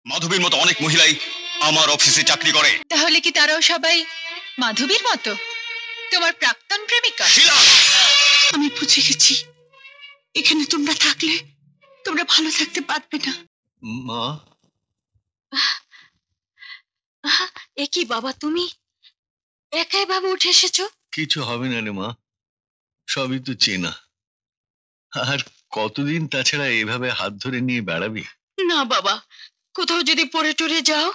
মাধবীর মতো অনেক মহিলাই আমার অফিসে চাকরি করে। তাহলে কি তারাও সবাই মাধবীর মতো তোমার প্রাক্তন প্রেমিকা? শিলা, আমি বুঝে গেছি এখানে তোমরা থাকলে তোমরা ভালো থাকতে পারবে না। মা, এ কি বাবা, তুমি একাই ভাবে উঠে এসেছো? কিছু হবে না রে মা, সবই তো চেনা। আর কতদিন তাছাড়া এভাবে হাত ধরে নিয়ে বেড়াবি? না বাবা, কোথাও যদি পড়ে টরে যাও।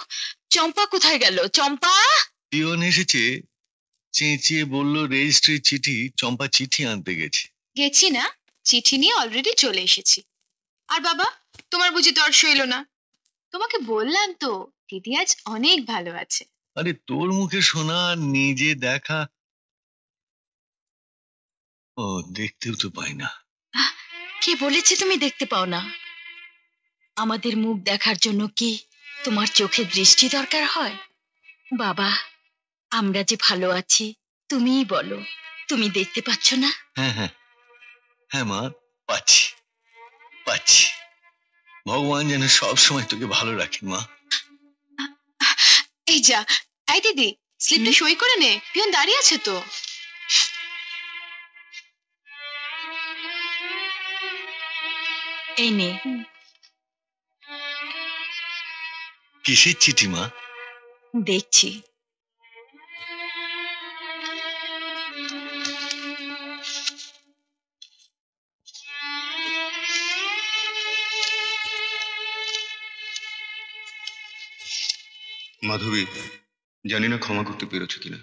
চম্পা কোথায় গেল? চম্পা! পিয়ন এসেছে, চেঁচিয়ে বলল রেজিস্ট্রি চিঠি। চম্পা চিঠি আনতে গেছে। গেছি না, চিঠি নিয়ে অলরেডি চলে এসেছি। আর বাবা, তোমার বুঝি তর সইল না? তোমাকে বললাম তো দিদি আজ অনেক ভালো আছে। আরে তোর মুখে শোনা আর নিজে দেখা, ও দেখতেও তো পাই না। কে বলেছে তুমি দেখতে পাও না? আমাদের মুখ দেখার জন্য কি তোমার চোখে দৃষ্টি দরকার হয়? বাবা, আমরা যে ভালো আছি তুমিই বলো, তুমি দেখতে পাচ্ছ না? হ্যাঁ হ্যাঁ হ্যাঁ মা, পাচ্ছি পাচ্ছি। ভগবান যেন সব সময় তোকে ভালো রাখে মা। এই যা, এই দিদি, স্লিপটা সই করে নে, পিয়ন দাঁড়িয়ে আছে তো। এই নে। কিসের চিঠি মা? দেখছি। মাধবী, জানি না ক্ষমা করতে পেরেছো কিনা।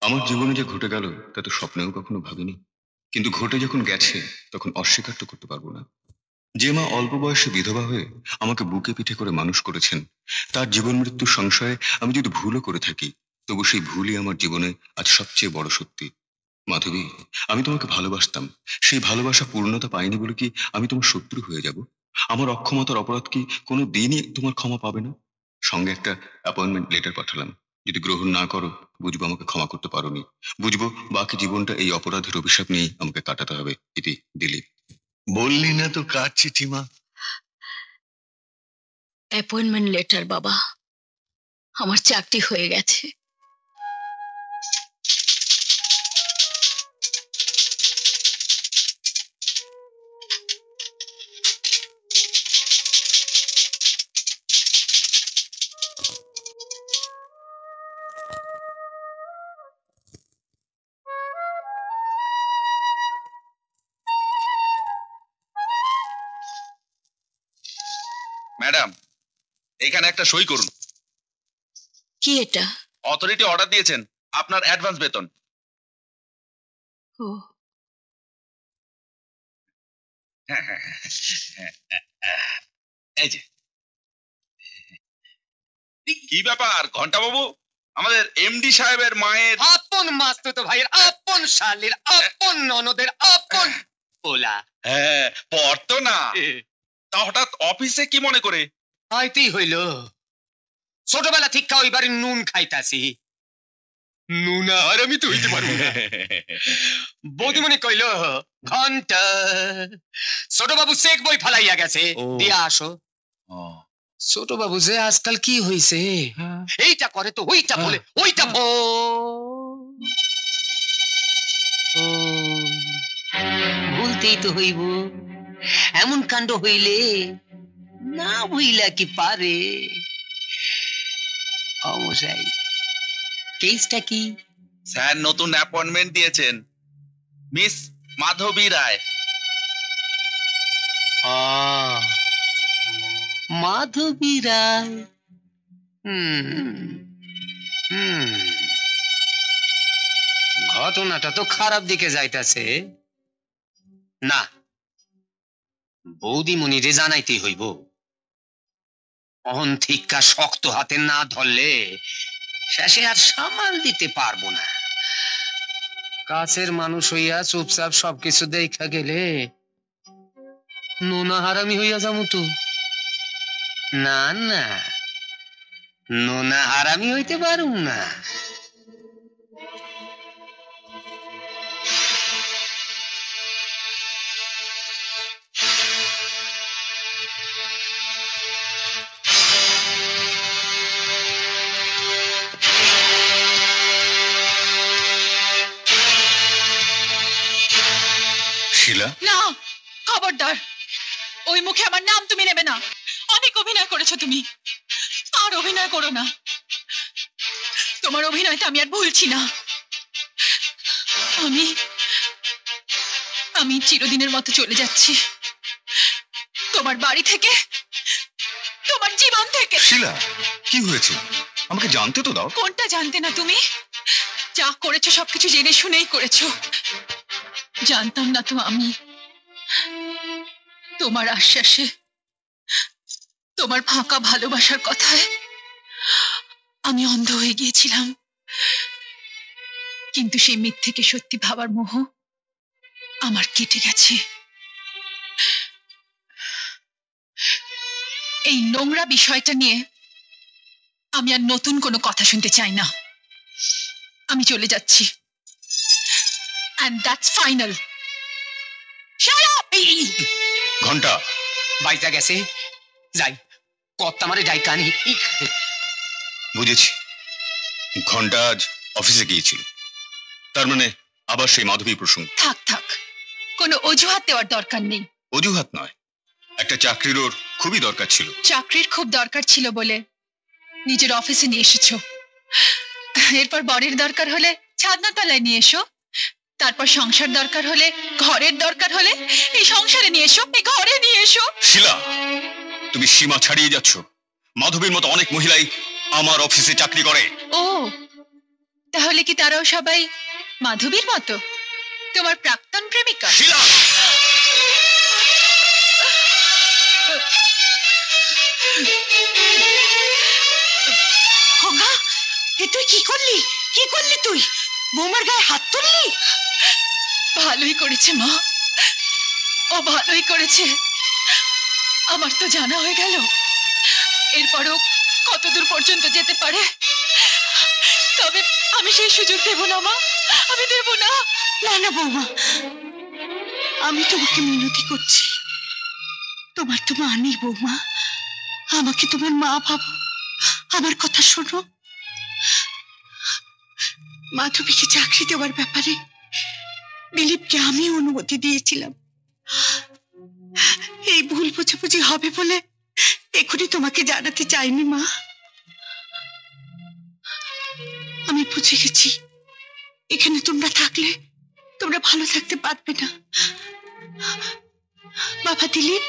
আমার জীবনে যে ঘটে গেল তা তো স্বপ্নেও কখনো ভাবিনি, কিন্তু ঘটে যখন গেছে তখন অস্বীকার তো করতে পারবো না। যে মা অল্প বয়সে বিধবা হয়ে আমাকে বুকে পিঠে করে মানুষ করেছেন, তার জীবন মৃত্যুর সংশয়ে আমি যদি ভুলও করে থাকি, তবু সেই ভুলই আমার জীবনে আজ সবচেয়ে বড় সত্যি। মাধবী, আমি তোমাকে ভালোবাসতাম, সেই ভালোবাসা পূর্ণতা পাইনি বলে কি আমি তোমার শত্রু হয়ে যাব? আমার অক্ষমতার অপরাধ কি কোনো দিনই তোমার ক্ষমা পাবে না? সঙ্গে একটা অ্যাপয়েন্টমেন্ট লেটার পাঠালাম, যদি গ্রহণ না করো বুঝবো আমাকে ক্ষমা করতে পারোনি, বুঝবো বাকি জীবনটা এই অপরাধের অভিশাপ নিয়েই আমাকে কাটাতে হবে। ইতি, দিলীপ। বললি না তো কার চিঠি মা? অ্যাপয়েন্টমেন্ট লেটার বাবা, আমার চাকরি হয়ে গেছে। ম্যাডাম, এখানে একটা সই করুন। কি এটা? অথরিটি অর্ডার দিয়েছেন আপনার অ্যাডভান্স বেতন। ও, হ্যাঁ হ্যাঁ হ্যাঁ, এই যে। কি ব্যাপার ঘন্টা বাবু, আমাদের এমডি সাহেবের মায়ের আপন মাস্তুতো ভাইয়ের আপন শালীর আপন ননদের আপন পোলা। হ্যাঁ, পড়তো না। তা হঠাৎ অফিসে কি মনে করে? আইতেই হইল, ছোটবেলা ঠিক ওই বাড়ির নুন খাইতাছি। নুন আর আমি তো হইতে পারবো না। বৌদিমণি কইল, ঘন্টা ছোট বাবু চেক বই ফালাইয়া গেছে, দিয়া আসো। ছোট বাবু যে আজকাল কি হইছে, এইটা করে তো ওইটা বলে, ওইটা বলতেই তো হইব। এমন কাণ্ড হইলে না হইলা কি পারে? অমশাই, কেসটা কি? স্যার নতুন অ্যাপয়েন্টমেন্ট দিয়েছেন, মিস মাধবী রায়। মাধবী রায়। ঘটনাটা তো খারাপ দিকে যাইতাছে। না, বৌদিমণিরে জানাইতেই হইব। অহন্থিকা শক্ত হাতে না ধরলে শেষে আর সামাল দিতে পারবো না। কাছের মানুষ হইয়া চুপচাপ সবকিছু দেখা গেলে নোনা হারামি হইয়া যাবো তো। না না, নোনা হারামি হইতে পারুম না। শিলা, না, খবরদার, ওই মুখে আমার নাম তুমি নেবে না। অনেক অভিনয় করেছো তুমি, আর অভিনয় করো না। তোমার অভিনয়টা আমি আর ভুলছি না। আমি আমি চিরদিনের মতো চলে যাচ্ছি তোমার বাড়ি থেকে, তোমার জীবন থেকে। শিলা, কি হয়েছে আমাকে জানতে তো দাও। কোনটা জানতে না তুমি? যা করেছো সবকিছু জেনে শুনেই করেছো। জানতাম না তো আমি, তোমার আশ্বাসে, তোমার ফাঁকা ভালোবাসার কথায় আমি অন্ধ হয়ে গিয়েছিলাম। কিন্তু সেই মিথ্যেকে সত্যি ভাবার মোহ আমার কেটে গেছে। এই নোংরা বিষয়টা নিয়ে আমি আর নতুন কোনো কথা শুনতে চাই না। আমি চলে যাচ্ছি, and that's final. Shut up! ঘন্টা, বাইজা গেছে, যাই কত্তা মারে যাই কানি। বুঝেছি, ঘন্টা আজ অফিসে গিয়েছিল, তার মানে আবার সেই মাধবী প্রসঙ্গ। থাক থাক, কোনো অজুহাত দেওয়ার দরকার নেই। অজুহাত নয়, একটা চাকরির ওর খুবই দরকার ছিল। চাকরির খুব দরকার ছিল বলে নিজের অফিসে নিয়ে এসেছো। এরপর বরের দরকার হলে ছাদনাতলায় নিয়ে এসো। তারপর সংসার দরকার হলে, ঘরের দরকার হলে এই সংসারে নিয়ে এসো, এই ঘরে নিয়ে এসো। শিলা, তুমি সীমা ছাড়িয়ে যাচ্ছ। মাধবীর মতো অনেক মহিলাই আমার অফিসে চাকরি করে। ও, তাহলে কি তারাও সবাই মাধবীর মতো, তোমার প্রাক্তন প্রেমিকা? শিলা, খোকা, এ তুই কি করলি? কি করলি তুই? বৌমার গায়ে হাত তুললি? ভালোই করেছে মা, ও ভালোই করেছে। আমার তো জানা হয়ে গেল, এরপরও কতদূর পর্যন্ত যেতে পারে। তবে আমি সেই সুযোগ দেব না মা, আমি দেব না। না না বৌমা, আমি তোমাকে মিনতি করছি, তোমার তো মা নেই বৌমা, আমাকে তোমার মা ভাবো, আমার কথা শোনো। মাধবীকে চাকরি দেওয়ার ব্যাপারে দিলীপকে আমি অনুমতি দিয়েছিলাম। এই ভুল বুঝাবুঝি হবে বলে এখনই তোমাকে জানাতে চাইনি মা। আমি বুঝে গেছি এখানে তোমরা থাকলে তোমরা ভালো থাকতে পারবে না। বাবা দিলীপ,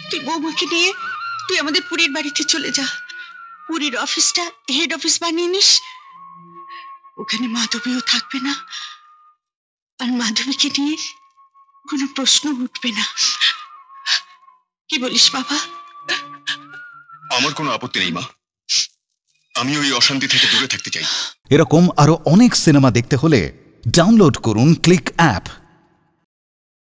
তুই বৌমাকে নিয়ে তুই আমাদের পুরীর বাড়িতে চলে যা। পুরীর অফিসটা হেড অফিস বানিয়ে নিস, ওখানে মাধবীও থাকবে না, আর মাধবীকে নিয়ে কোনো প্রশ্ন উঠবে না। কি বলিস বাবা? আমার কোনো আপত্তি নেই মা, আমি ওই অশান্তি থেকে দূরে থাকতে চাই। এরকম আরো অনেক সিনেমা দেখতে হলে ডাউনলোড করুন ক্লিক অ্যাপ।